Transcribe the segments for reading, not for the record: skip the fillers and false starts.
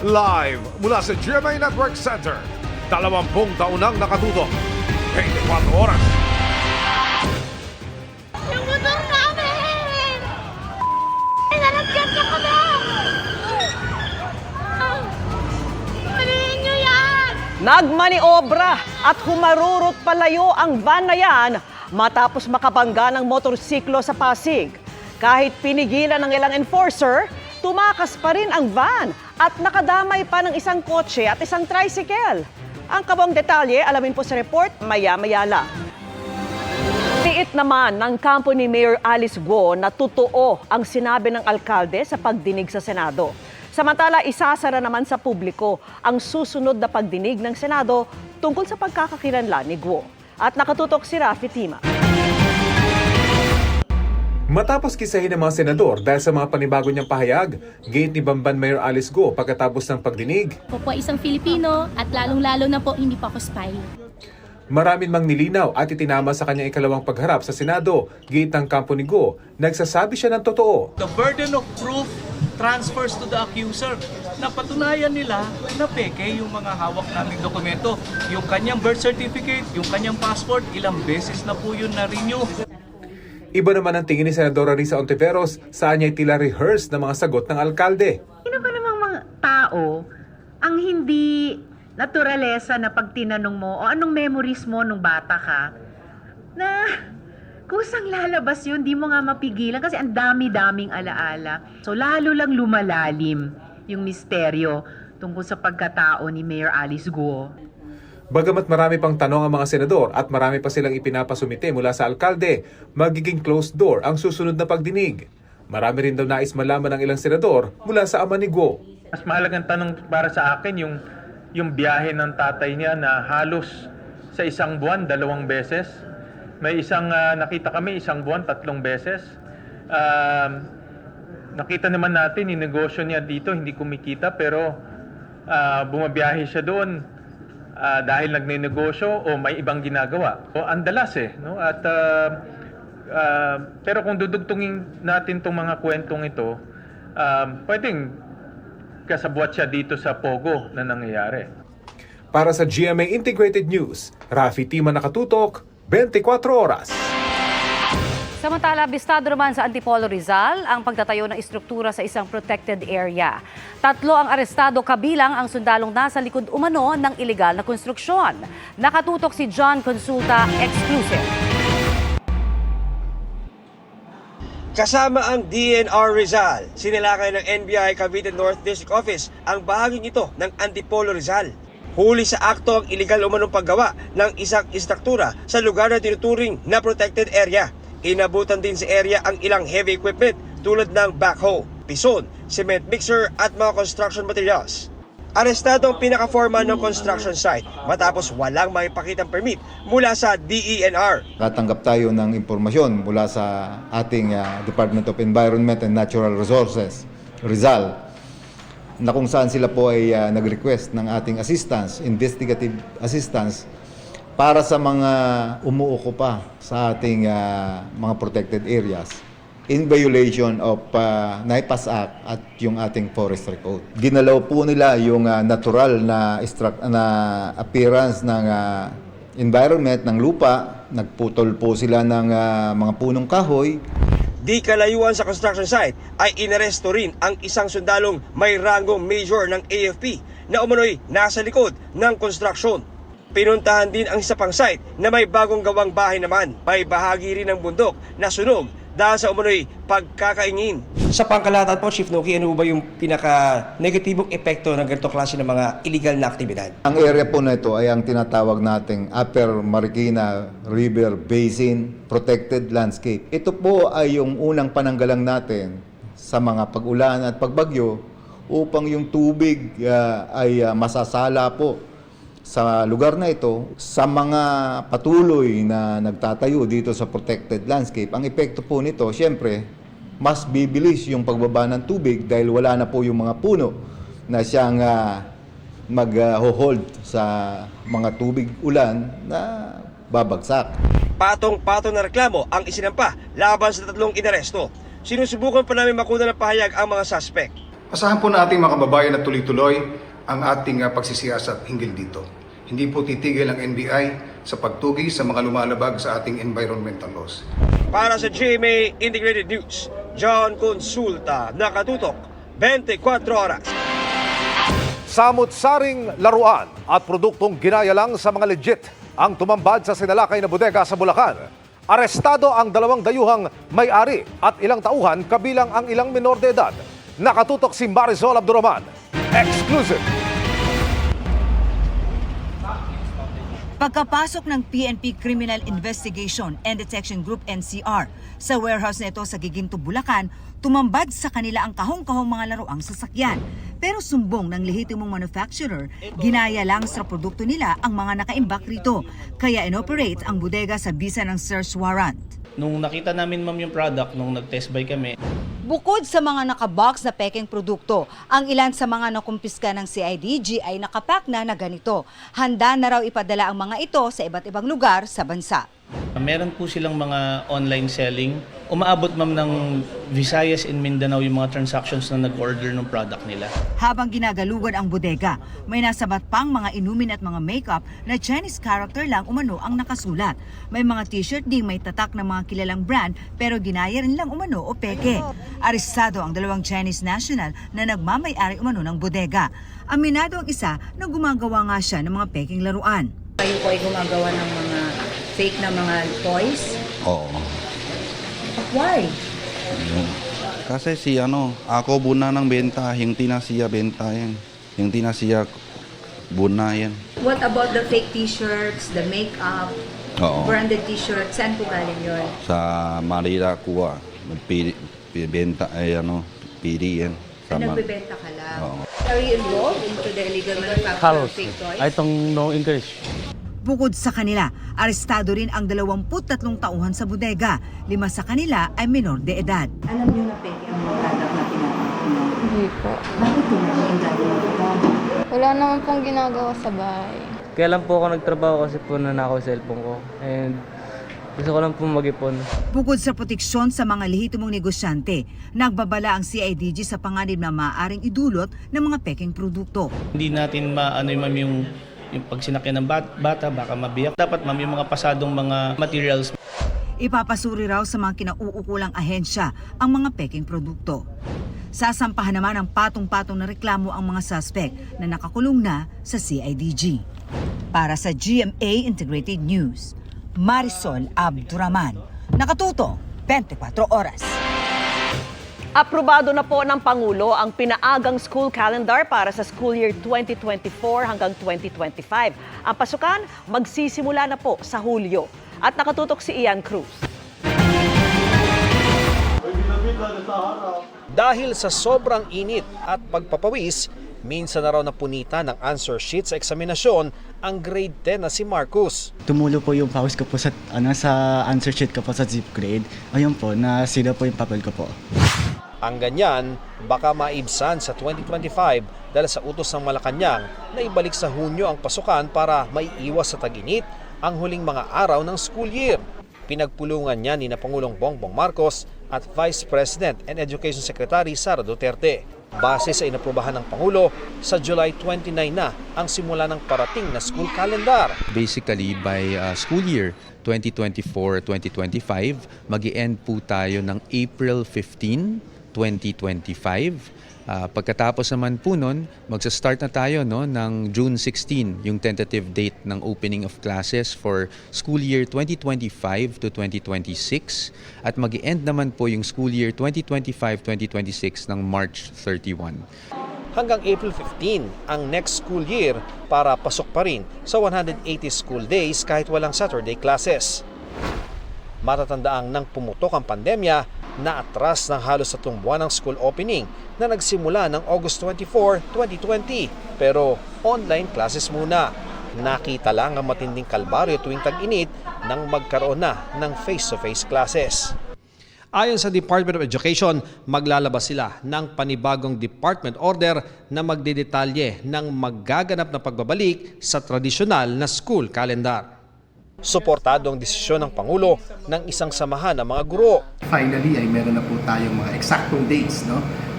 Live mula sa GMA Network Center. 20 taon nang nakatutok. 24 oras. Yung motor namin! Nalagyan niyo kami! Palihin niyo yan! Nagmaniobra at humarurot palayo ang van na yan matapos makabangga ng motorsiklo sa Pasig. Kahit pinigilan ng ilang enforcer, tumakas pa rin ang van at nakadamay pa ng isang kotse at isang tricycle. Ang kabong detalye, alamin po sa report maya-maya lang. Tiit naman ng kampo ni Mayor Alice Guo na totoo ang sinabi ng alkalde sa pagdinig sa Senado. Samantala, isasara naman sa publiko ang susunod na pagdinig ng Senado tungkol sa pagkakakilanlan ni Guo. At nakatutok si Rafi Tima. Matapos kisahin ng mga senador dahil sa mga panibago niyang pahayag, gate ni Bamban Mayor Alice Guo pagkatapos ng pagdinig. Ako po ay isang Filipino at lalong-lalo na po hindi pa ako spy. Maraming mang nilinaw at itinama sa kanyang ikalawang pagharap sa Senado, gate ng kampo ni Guo, nagsasabi siya ng totoo. The burden of proof transfers to the accuser. Napatunayan nila na peke yung mga hawak naming dokumento. Yung kanyang birth certificate, yung kanyang passport, ilang beses na po yun na-renew. Iba naman ang tingin ni Senadora Risa Ontiveros, saan niya tila rehearse ng mga sagot ng alkalde. Sino ba namang mga tao ang hindi naturalesa na pag tinanong mo o anong memories mo nung bata ka na kusang lalabas yun, di mo nga mapigilan kasi ang dami-daming alaala. So lalo lang lumalalim yung misteryo tungkol sa pagkatao ni Mayor Alice Guo. Bagamat marami pang tanong ang mga senador at marami pa silang ipinapasumite mula sa alkalde, magiging closed door ang susunod na pagdinig. Marami rin daw nais malaman ng ilang senador mula sa ama ni Guo. Mas mahalagang tanong para sa akin yung biyahe ng tatay niya na halos sa isang buwan, 2 beses. May isang nakita kami, isang buwan, 3 beses. Nakita naman natin, yung negosyo niya dito, hindi kumikita pero bumabiyahe siya doon. Dahil nagne-negosyo o may ibang ginagawa. O andalas no? At pero kung dudugtungin natin tong mga kwentong ito, pwedeng kasabwat siya dito sa Pogo na nangyayari. Para sa GMA Integrated News, Rafi Tima nakatutok, 24 oras. Samantala, bistado naman sa Antipolo Rizal ang pagtatayo ng istruktura sa isang protected area. 3 ang arestado kabilang ang sundalong nasa likod umano ng ilegal na konstruksyon. Nakatutok si John Consulta, exclusive. Kasama ang DNR Rizal, sinilakay ng NBI Cavite North District Office ang bahaging ito ng Antipolo Rizal. Huli sa akto ang ilegal umanong paggawa ng isang istruktura sa lugar na tinuturing na protected area. Inabutan din sa area ang ilang heavy equipment tulad ng backhoe, pison, cement mixer at mga construction materials. Arestado ang pinaka-foreman ng construction site matapos walang maipakitang permit mula sa DENR. Katanggap tayo ng impormasyon mula sa ating Department of Environment and Natural Resources, Rizal, na kung saan sila po ay nag-request ng ating assistance, investigative assistance, para sa mga umuokupa sa ating mga protected areas in violation of NIPAS Act at yung ating Forestry Code. Ginalaw po nila yung natural na appearance ng environment ng lupa. Nagputol po sila ng mga punong kahoy. Di kalayuan sa construction site ay inaresto rin ang isang sundalong may ranggong major ng AFP na umano'y nasa likod ng construction. Pinuntahan din ang isa pang site na may bagong gawang bahay naman. May bahagi rin ng bundok na sunog dahil sa umano'y pagkakaingin. Sa pangkalahatan po, Chief Noki, ano ba yung pinaka-negatibong epekto ng ganitong klase ng mga illegal na aktibidad? Ang area po na ito ay ang tinatawag nating Upper Marikina River Basin Protected Landscape. Ito po ay yung unang pananggalang natin sa mga pag-ulan at pagbagyo upang yung tubig ay masasala po sa lugar na ito. Sa mga patuloy na nagtatayo dito sa protected landscape, ang epekto po nito, siyempre, mas bibilis yung pagbaba ng tubig dahil wala na po yung mga puno na siyang mag-hold sa mga tubig ulan na babagsak. Patong-patong na reklamo ang isinampa laban sa 3 inaresto. Sinusubukan pa namin makuna ng pahayag ang mga suspect. Asahan po natin mga kababayan na tuloy-tuloy ang ating pagsisiyasat hinggil dito. Hindi po titigil ang NBI sa pagtugi sa mga lumalabag sa ating environmental laws. Para sa GMA Integrated News, John Consulta, nakatutok, 24 oras. Samut-saring laruan at produktong ginaya lang sa mga legit ang tumambad sa sinalakay na bodega sa Bulacan. Arestado ang 2 dayuhang may-ari at ilang tauhan kabilang ang ilang menor de edad. Nakatutok si Marisol Abdurrahman. Exclusive. Pagkapasok ng PNP Criminal Investigation and Detection Group NCR sa warehouse nito sa Giginto, Bulacan, tumambad sa kanila ang kahong-kahong mga laruang sasakyan. Pero sumbong ng lehitimong manufacturer, ginaya lang sa produkto nila ang mga nakaimbak rito. Kaya inoperate ang bodega sa bisa ng search warrant. Nung nakita namin ma'am yung product, nung nag-test buy kami, Bukod sa mga nakabox na peking produkto, ang ilan sa mga nakumpiska ng CIDG ay nakapack na ganito. Handa na raw ipadala ang mga ito sa iba't ibang lugar sa bansa. meron po silang mga online selling. Umaabot ma'am ng Visayas and Mindanao yung mga transactions na nag-order ng product nila. Habang ginagalugan ang bodega, may nasabat pang mga inumin at mga makeup na Chinese character lang umano ang nakasulat. May mga t-shirt ding may tatak ng mga kilalang brand pero ginaya rin lang umano o peke. Arestado ang 2 Chinese national na nagmamay-ari umano ng bodega. Aminado ang isa na gumagawa nga siya ng mga peking laruan. Kayo po ay gumagawa ng mga fake na mga toys? Oo. Why? Kasi ako buna ng benta, hindi na siya benta yan. Hindi na siya buna yan. What about the fake t-shirts, the makeup, Oo. branded t-shirts? Saan po galing yun? Sa Manila kuha, benta pili yan. Nagbebenta ka lang? Oo. Are you involved into the illegal manufacture of fake toys? I don't know English. Bukod sa kanila, arestado rin ang 23 tauhan sa bodega. 5 sa kanila ay menor de edad. Alam niyo na peke ang mga product na pinapakita niyo? Hindi po. Bakit po nag-enganyo ka? Wala naman pong ginagawa sa bahay. Kaya lang po ako nagtrabaho kasi po nanakaw yung cellphone ko. And gusto ko lang po mag-ipon. Bukod sa proteksyon sa mga lehitimong negosyante, nagbabala ang CIDG sa panganib na maaaring idulot ng mga peking produkto. Hindi natin ma'am yung pag sinakyan ng bata, baka mabiyak. Dapat ma'am yung mga pasadong mga materials. Ipapasuri raw sa mga kinauukulang ahensya ang mga peking produkto. Sasampahan naman ang patong-patong na reklamo ang mga suspect na nakakulong na sa CIDG. Para sa GMA Integrated News, Marisol Abdurrahman, nakatuto 24 oras. Aprobado na po ng Pangulo ang pinaagang school calendar para sa school year 2024 hanggang 2025. Ang pasukan magsisimula na po sa Hulyo. At nakatutok si Ian Cruz. Dahil sa sobrang init at pagpapawis, minsan na raw napunita ng answer sheet sa eksaminasyon ang grade 10 na si Marcus. Tumulo po yung pawis ko po sa answer sheet ko po sa zip grade. Ayun po, nasira po yung papel ko po. Ang ganyan, baka maibsan sa 2025 dahil sa utos ng Malacanang na ibalik sa Hunyo ang pasukan para maiiwas sa tag-init ang huling mga araw ng school year. Pinagpulungan niya ni Pangulong Bongbong Marcos at Vice President and Education Secretary Sara Duterte. Base sa inaprubahan ng Pangulo, sa July 29 na ang simula ng parating na school calendar. Basically, by school year 2024-2025, mag-i-end po tayo ng April 15, 2025. Pagkatapos naman po nun, magsa-start na tayo ng June 16, yung tentative date ng opening of classes for school year 2025 to 2026. At mag-i-end naman po yung school year 2025-2026 ng March 31. Hanggang April 15 ang next school year para pasok pa rin sa 180 school days kahit walang Saturday classes. Matatandaang nang pumutok ang pandemya, na-atras ng halos 3 buwan ng school opening na nagsimula ng August 24, 2020. Pero online classes muna. Nakita lang ang matinding kalbaryo tuwing tag-init nang magkaroon na ng face-to-face classes. Ayon sa Department of Education, maglalabas sila ng panibagong department order na magdedetalye ng magaganap na pagbabalik sa tradisyonal na school calendar. Suportado ang desisyon ng Pangulo ng isang samahan ng mga guro. Finally ay meron na po tayong mga eksaktong dates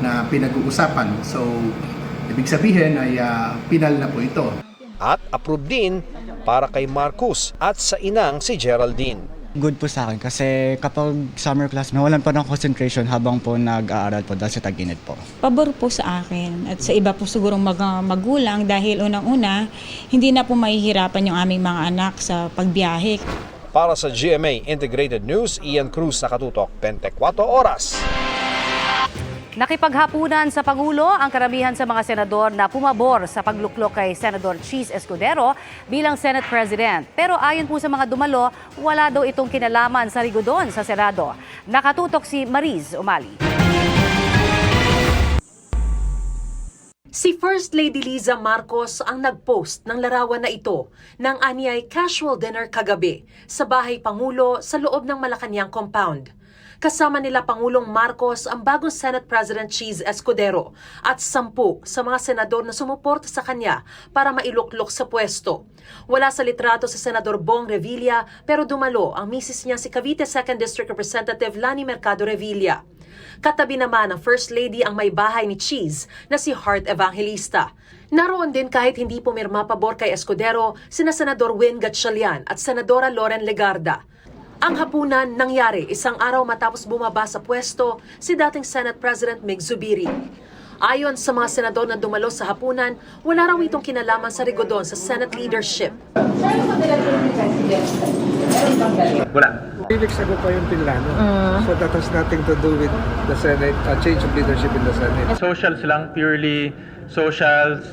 na pinag-uusapan. So, ibig sabihin ay pinal na po ito. At approve din para kay Marcos at sa inang si Geraldine. Good po sa akin kasi kapag summer class, nawalan pa ng concentration habang po nag-aaral po dahil sa tag-init po. Pabor po sa akin at sa iba po sigurong magulang dahil unang-una, hindi na po mahihirapan yung aming mga anak sa pagbiyahe. Para sa GMA Integrated News, Ian Cruz, nakatutok 24 oras. Nakipaghapunan sa Pangulo ang karamihan sa mga senador na pumabor sa pagluklok kay Senador Cheese Escudero bilang Senate President. Pero ayon po sa mga dumalo, wala daw itong kinalaman sa rigodon sa Senado. Nakatutok si Mariz Umali. Si First Lady Liza Marcos ang nag-post ng larawan na ito ng anyay casual dinner kagabi sa Bahay Pangulo sa loob ng Malacanang compound. Kasama nila Pangulong Marcos ang bagong Senate President Cheese Escudero at 10 sa mga senador na sumuporta sa kanya para mailuklok sa pwesto. Wala sa litrato sa Senador Bong Revilla pero dumalo ang misis niya si Cavite 2nd District Representative Lani Mercado Revilla. Katabi naman ng First Lady ang may bahay ni Cheese na si Heart Evangelista. Naroon din kahit hindi pumirma pabor kay Escudero sina Senador Win Gatchalian at Senadora Loren Legarda. Ang hapunan nangyari isang araw matapos bumaba sa pwesto si dating Senate President Mig Zubiri. Ayon sa mga senador na dumalo sa hapunan, wala raw itong kinalaman sa rigodon sa Senate leadership. Wala. 3 weeks ago pa yung pinlano. So that has nothing to do with the Senate, change of leadership in the Senate. Socials lang, purely socials.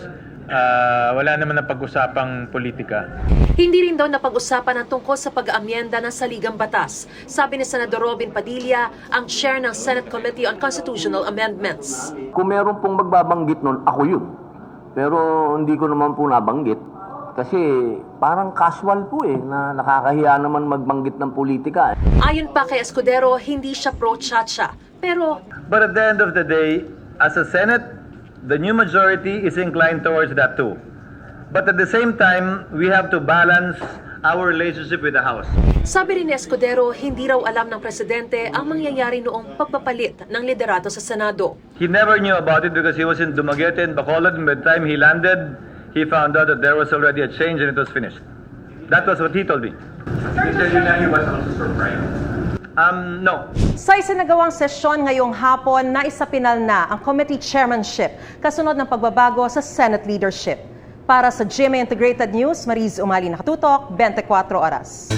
Wala naman na pag-usapang politika. Hindi rin daw napag-usapan ang tungkol sa pag-aamyenda ng saligang batas, sabi ni Senador Robin Padilla, ang chair ng Senate Committee on Constitutional Amendments. Kung meron pong magbabanggit nun, ako yun. Pero hindi ko naman po nabanggit kasi parang casual po na nakakahiya naman magbanggit ng politika. Ayon pa kay Escudero, hindi siya pro-chacha, pero But at the end of the day, as a Senate, the new majority is inclined towards that too. But at the same time, we have to balance our relationship with the House. sabi rin ni Escudero, hindi raw alam ng presidente ang mangyayari noong pagpapalit ng liderato sa Senado. He never knew about it because he was in Dumaguete and Bacolod, and by the time he landed, he found out that there was already a change and it was finished. That was what he told me. He was also surprised. No. Sa isinagawang sesyon ngayong hapon, naisapinal na ang committee chairmanship kasunod ng pagbabago sa Senate leadership. Para sa GMA Integrated News, Mariz Umali, nakatutok, 24 oras.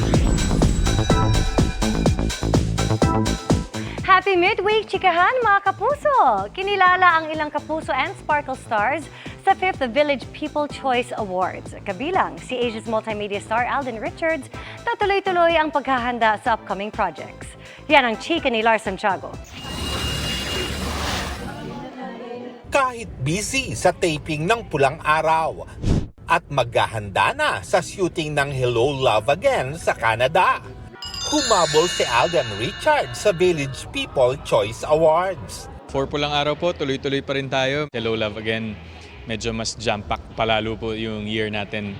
Happy midweek, chikahan mga kapuso! Kinilala ang ilang kapuso and sparkle stars sa 5th Village People Choice Awards. Kabilang si Asia's multimedia star Alden Richards na tuloy-tuloy ang paghahanda sa upcoming projects. Yan ang chika ni Lars Santiago. Kahit busy sa taping ng Pulang Araw at maghahanda na sa shooting ng Hello Love Again sa Canada. Humabol si Alden Richards sa Village People Choice Awards. For Pulang Araw po, tuloy-tuloy pa rin tayo. Hello Love Again, medyo mas jam-pack palalo po yung year natin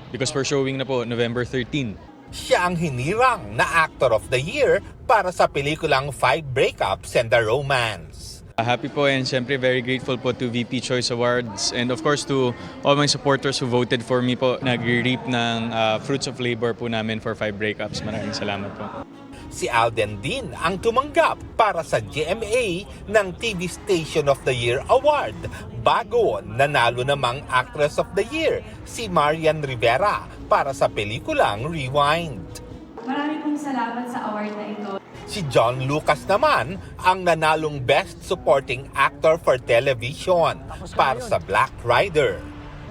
because we're showing na po November 13. Siya ang hinirang na Actor of the Year para sa pelikulang 5 Breakups and a Romance. Happy po and syempre very grateful po to VP Choice Awards and of course to all my supporters who voted for me po. Nag-reap ng fruits of labor po namin for 5 Breakups. Maraming salamat po. Si Alden din ang tumanggap para sa GMA ng TV Station of the Year Award bago nanalo namang Actress of the Year si Marian Rivera para sa pelikulang Rewind. Maraming pong salamat sa award na ito. Si John Lucas naman ang nanalong Best Supporting Actor for Television para sa Black Rider.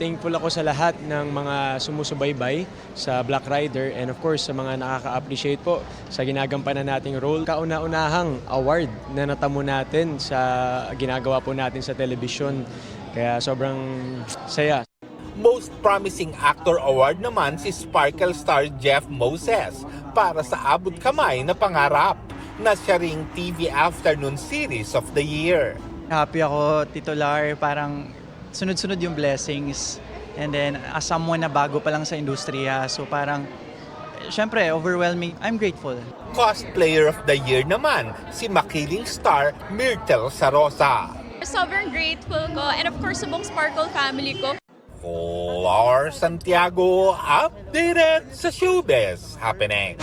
Thankful ako sa lahat ng mga sumusubaybay sa Black Rider and of course sa mga nakaka-appreciate po sa ginagampanan nating role. Kauna-unahang award na natamo natin sa ginagawa po natin sa television. Kaya sobrang saya. Most Promising Actor Award naman si Sparkle star Jeff Moses para sa Abot Kamay na Pangarap na siya ring TV Afternoon Series of the Year. Happy ako, titular, parang sunod-sunod yung blessings. And then, as someone na bago pa lang sa industriya, so parang, syempre, overwhelming. I'm grateful. Cosplayer of the Year naman si makiling star Myrtle Sarosa. Sobrang grateful ko and of course sa buong Sparkle family ko. Flor Santiago, updated sa showbiz happening.